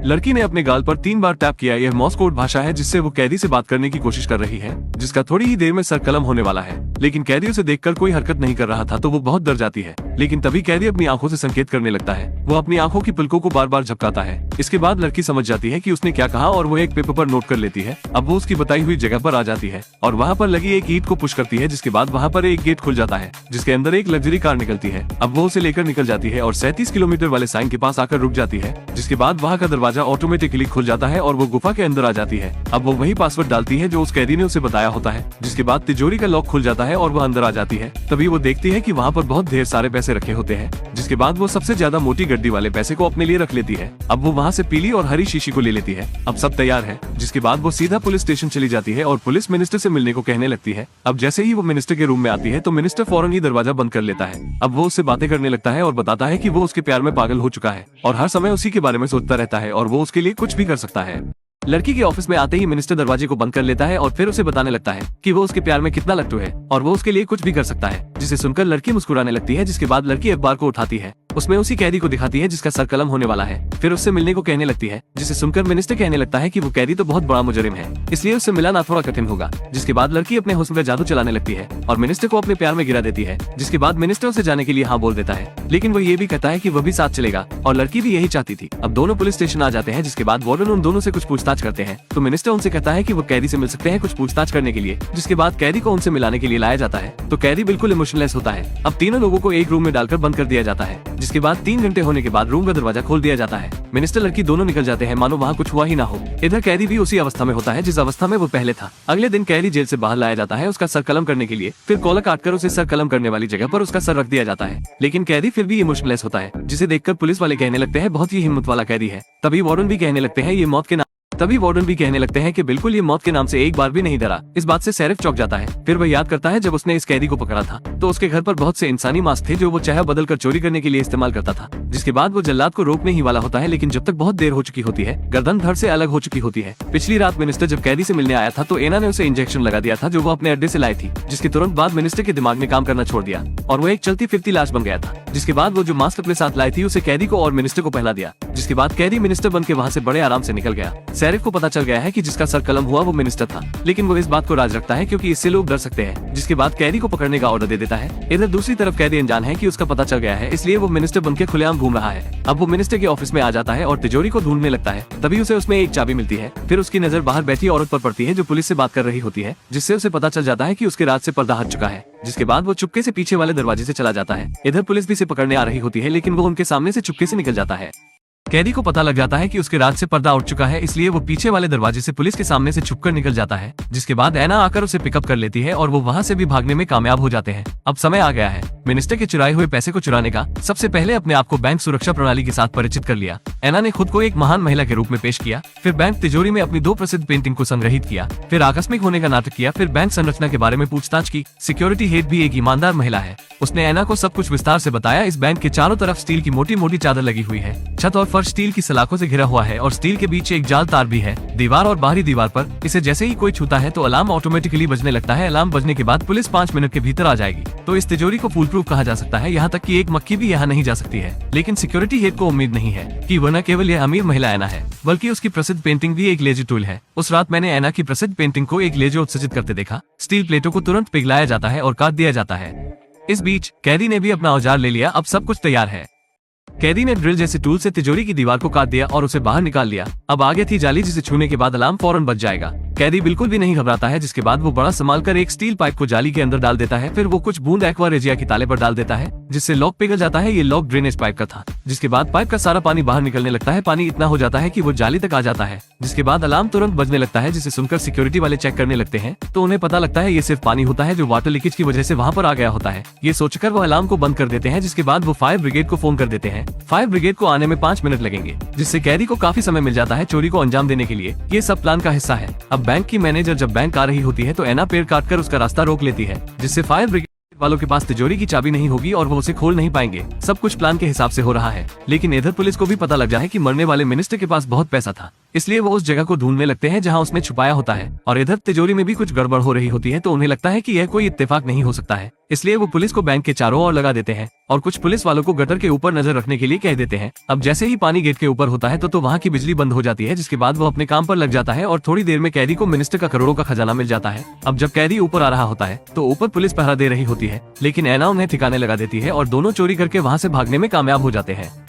लड़की ने अपने गाल पर 3 बार टैप किया। यह मॉर्स कोड भाषा है जिससे वो कैदी से बात करने की कोशिश कर रही है, जिसका थोड़ी ही देर में सर कलम होने वाला है। लेकिन कैदी उसे देखकर कोई हरकत नहीं कर रहा था तो वो बहुत डर जाती है। लेकिन तभी कैदी अपनी आंखों से संकेत करने लगता है। वो अपनी आंखों की पलकों को बार बार झपकाता है। इसके बाद लड़की समझ जाती है कि उसने क्या कहा और वो एक पेपर पर नोट कर लेती है। अब वो उसकी बताई हुई जगह पर आ जाती है और वहाँ पर लगी एक ईंट को पुश करती है, जिसके बाद वहाँ पर एक गेट खुल जाता है जिसके अंदर एक लग्जरी कार निकलती है। अब वो उसे लेकर निकल जाती है और 37 किलोमीटर वाले साइन के पास आकर रुक जाती है, जिसके बाद वहाँ का दरवाजा ऑटोमेटिकली खुल जाता है और वो गुफा के अंदर आ जाती है। अब वो वही पासवर्ड डालती है जो उस कैदी ने उसे बताया होता है, जिसके बाद तिजोरी का लॉक खुल जाता है और वो अंदर आ जाती है। तभी वो देखती है कि वहाँ पर बहुत ढेर सारे पैसे रखे होते हैं, जिसके बाद वो सबसे ज्यादा मोटी गड्डी वाले पैसे को अपने लिए रख लेती है। अब वो वहाँ से पीली और हरी शीशी को ले लेती है। अब सब तैयार है, जिसके बाद वो सीधा पुलिस स्टेशन चली जाती है और पुलिस मिनिस्टर से मिलने को कहने लगती है। अब जैसे ही वो मिनिस्टर के रूम में आती है तो मिनिस्टर फौरन ही दरवाजा बंद कर लेता है। अब वो उससे बातें करने लगता है और बताता है कि वो उसके प्यार में पागल हो चुका है और हर समय उसी के बारे में सोचता रहता है और वो उसके लिए कुछ भी कर सकता है। लड़की के ऑफिस में आते ही मिनिस्टर दरवाजे को बंद कर लेता है और फिर उसे बताने लगता है कि वो उसके प्यार में कितना लट्टू है और वो उसके लिए कुछ भी कर सकता है, जिसे सुनकर लड़की मुस्कुराने लगती है। जिसके बाद लड़की अखबार को उठाती है, उसमें उसी कैदी को दिखाती है जिसका सर कलम होने वाला है। फिर उससे मिलने को कहने लगती है, जिसे सुनकर मिनिस्टर कहने लगता है कि वो कैदी तो बहुत बड़ा मुजरिम है, इसलिए उससे मिलाना थोड़ा कठिन होगा। जिसके बाद लड़की अपने हुस्न का जादू चलाने लगती है और मिनिस्टर को अपने प्यार में गिरा देती है। जिसके बाद मिनिस्टर उसे जाने के लिए हाँ बोल देता है, लेकिन वो ये भी कहता है कि वह भी साथ चलेगा और लड़की भी यही चाहती थी। अब दोनों पुलिस स्टेशन आ जाते हैं, जिसके बाद वार्डन उन दोनों से कुछ पूछताछ करते हैं तो मिनिस्टर उनसे कहता है कि वो कैदी से मिल सकते हैं कुछ पूछताछ करने के लिए। जिसके बाद कैदी को उनसे मिलाने के लिए लाया जाता है तो कैदी बिल्कुल इमोशनलेस होता है। अब तीनों लोगों को एक रूम में डालकर बंद कर दिया जाता है। जिसके बाद 3 घंटे होने के बाद रूम का दरवाजा खोल दिया जाता है। मिनिस्टर लड़की दोनों निकल जाते हैं मानो वहाँ कुछ हुआ ही ना हो। इधर कैदी भी उसी अवस्था में होता है जिस अवस्था में वो पहले था। अगले दिन कैदी जेल से बाहर लाया जाता है उसका सर कलम करने के लिए। फिर कॉलर काटकर उसे सर कलम करने वाली जगह पर उसका सर रख दिया जाता है। लेकिन कैदी फिर भी इमोशनलेस होता है, जिसे देखकर पुलिस वाले कहने लगते हैं बहुत ही हिम्मत वाला कैदी है। तभी वार्डन भी कहने लगते हैं कि बिल्कुल ये मौत के नाम से एक बार भी नहीं डरा। इस बात से शेरिफ चौंक जाता है। फिर वह याद करता है जब उसने इस कैदी को पकड़ा था तो उसके घर पर बहुत से इंसानी मास्क थे जो वो चाहे बदल कर चोरी करने के लिए इस्तेमाल करता था। जिसके बाद वो जल्लाद को रोकने ही वाला होता है, लेकिन जब तक बहुत देर हो चुकी होती है, गर्दन धड़ से अलग हो चुकी होती है। पिछली रात मिनिस्टर जब कैदी से मिलने आया था तो एना ने उसे इंजेक्शन लगा दिया था जो वो अपने अड्डे से लाई थी, जिसके तुरंत बाद मिनिस्टर के दिमाग ने काम करना छोड़ दिया और वो एक चलती फिरती लाश बन गया था। जिसके बाद वो जो मास्क अपने साथ लाई थी उसे कैदी को और मिनिस्टर को पहना दिया। जिसके बाद कैदी मिनिस्टर बन के वहाँ से बड़े आराम से निकल गया। शेरिफ को पता चल गया है कि जिसका सर कलम हुआ वो मिनिस्टर था, लेकिन वो इस बात को राज रखता है क्योंकि इससे लोग डर सकते हैं। जिसके बाद कैदी को पकड़ने का ऑर्डर दे देता है। इधर दूसरी तरफ कैदी अनजान है कि उसका पता चल गया है, इसलिए वो मिनिस्टर बनके खुलेआम घूम रहा है। अब वो मिनिस्टर के ऑफिस में आ जाता है और तिजोरी को ढूंढने लगता है। तभी उसे उसमें एक चाबी मिलती है। फिर उसकी नजर बाहर बैठी औरत पर पड़ती है जो पुलिस से बात कर रही होती है, जिससे उसे पता चल जाता है कि उसके राज से पर्दा हट चुका है। जिसके बाद वो चुपके से पीछे वाले दरवाजे से चला जाता है। इधर पुलिस भी इसे पकड़ने आ रही होती है, लेकिन वो उनके सामने से चुपके से निकल जाता है। कैदी को पता लग जाता है कि उसके राज से पर्दा उठ चुका है, इसलिए वो पीछे वाले दरवाजे से पुलिस के सामने से छुपकर निकल जाता है। जिसके बाद एना आकर उसे पिकअप कर लेती है और वो वहाँ से भी भागने में कामयाब हो जाते हैं। अब समय आ गया है मिनिस्टर के चुराए हुए पैसे को चुराने का। सबसे पहले अपने आप को बैंक सुरक्षा प्रणाली के साथ परिचित कर लिया। एना ने खुद को एक महान महिला के रूप में पेश किया। फिर बैंक तिजोरी में अपनी 2 प्रसिद्ध पेंटिंग को संग्रहित किया। फिर आकस्मिक होने का नाटक किया। फिर बैंक संरचना के बारे में पूछताछ की। सिक्योरिटी हेड भी एक ईमानदार महिला है। उसने एना को सब कुछ विस्तार से बताया। इस बैंक के चारों तरफ स्टील की मोटी मोटी चादर लगी हुई है। छत और फर्श स्टील की सलाखों से घिरा हुआ है और स्टील के बीच एक जाल तार भी है दीवार और बाहरी दीवार पर। इसे जैसे ही कोई छूता है तो अलार्म ऑटोमेटिकली बजने लगता है। अलार्म बजने के बाद पुलिस 5 मिनट के भीतर आ जाएगी। तो इस तिजोरी को फूल प्रूफ कहा जा सकता है, यहाँ तक कि एक मक्खी भी यहाँ नहीं जा सकती है। लेकिन सिक्योरिटी हेड को उम्मीद नहीं है कि वह न केवल यह अमीर महिला एना है बल्कि उसकी प्रसिद्ध पेंटिंग भी एक लेजर टूल है। उस रात मैंने एना की प्रसिद्ध पेंटिंग को एक लेजर उत्सर्जित करते देखा। स्टील प्लेटों को तुरंत पिघलाया जाता है और काट दिया जाता है। इस बीच कैदी ने भी अपना औजार ले लिया। अब सब कुछ तैयार है। कैदी ने ड्रिल जैसे टूल से तिजोरी की दीवार को काट दिया और उसे बाहर निकाल लिया। अब आगे थी जाली जिसे छूने के बाद अलार्म फौरन बज जाएगा। कैदी बिल्कुल भी नहीं घबराता है। जिसके बाद वो बड़ा संभाल कर एक स्टील पाइप को जाली के अंदर डाल देता है। फिर वो कुछ बूंद एक्वा रेजिया की ताले पर डाल देता है जिससे लॉक पिघल जाता है। ये लॉक ड्रेनेज पाइप का था। जिसके बाद पाइप का सारा पानी बाहर निकलने लगता है। पानी इतना हो जाता है कि वो जाली तक आ जाता है। जिसके बाद अलार्म तुरंत बजने लगता है, जिसे सुनकर सिक्योरिटी वाले चेक करने लगते हैं तो उन्हें पता लगता है ये सिर्फ पानी होता है जो वाटर लीकेज की वजह से वहाँ पर आ गया होता है। ये सोचकर वो अलार्म को बंद कर देते हैं। जिसके बाद वो फायर ब्रिगेड को फोन कर देते हैं। फायर ब्रिगेड को आने में 5 मिनट लगेंगे, जिससे कैदी को काफी समय मिल जाता है चोरी को अंजाम देने के लिए। ये सब प्लान का हिस्सा है। अब बैंक की मैनेजर जब बैंक आ रही होती है तो एना पेड़ काटकर उसका रास्ता रोक लेती है, जिससे फायर ब्रिगेड वालों के पास तिजोरी की चाबी नहीं होगी और वो उसे खोल नहीं पाएंगे। सब कुछ प्लान के हिसाब से हो रहा है। लेकिन इधर पुलिस को भी पता लग जाए कि मरने वाले मिनिस्टर के पास बहुत पैसा था, इसलिए वो उस जगह को ढूंढने लगते हैं जहाँ उसने छुपाया होता है। और इधर तिजोरी में भी कुछ गड़बड़ हो रही होती है, तो उन्हें लगता है कि यह कोई इत्तेफाक नहीं हो सकता है। इसलिए वो पुलिस को बैंक के चारों ओर लगा देते हैं और कुछ पुलिस वालों को गटर के ऊपर नजर रखने के लिए कह देते हैं। अब जैसे ही पानी गेट के ऊपर होता है तो वहाँ की बिजली बंद हो जाती है, जिसके बाद वो अपने काम पर लग जाता है और थोड़ी देर में कैदी को मिनिस्टर का करोड़ों का खजाना मिल जाता है। अब जब कैदी ऊपर आ रहा होता है तो ऊपर पुलिस पहरा दे रही होती है, लेकिन ऐना उन्हें ठिकाने लगा देती है और दोनों चोरी करके वहाँ से भागने में कामयाब हो जाते हैं।